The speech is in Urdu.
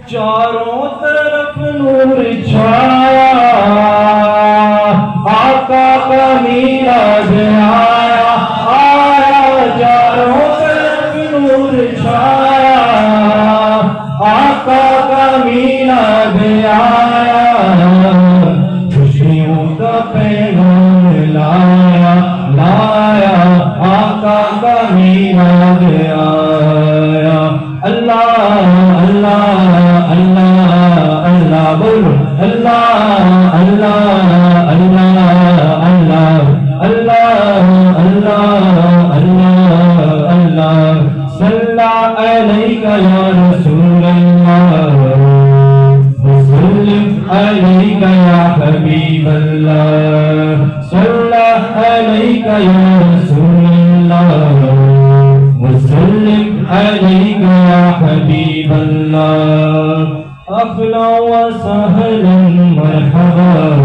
چاروں طرف نور چھایا آقا کا میراج آیا آیا چاروں طرف نور چھایا آقا کا میراج آیا خوشیوں کا پیغام لایا لایا آقا کا میراج آیا اللہ اللہ اللہ اللہ بولو اللہ اللہ اللہ اللہ اللہ اللہ اللہ اللہ صلی علیک یا رسول اللہ وسلم علیک یا حبیب اللہ صلی علیک یا رسول اللہ وسلم علیک یا حبیب اللہ اهلا وسهلا مرحبا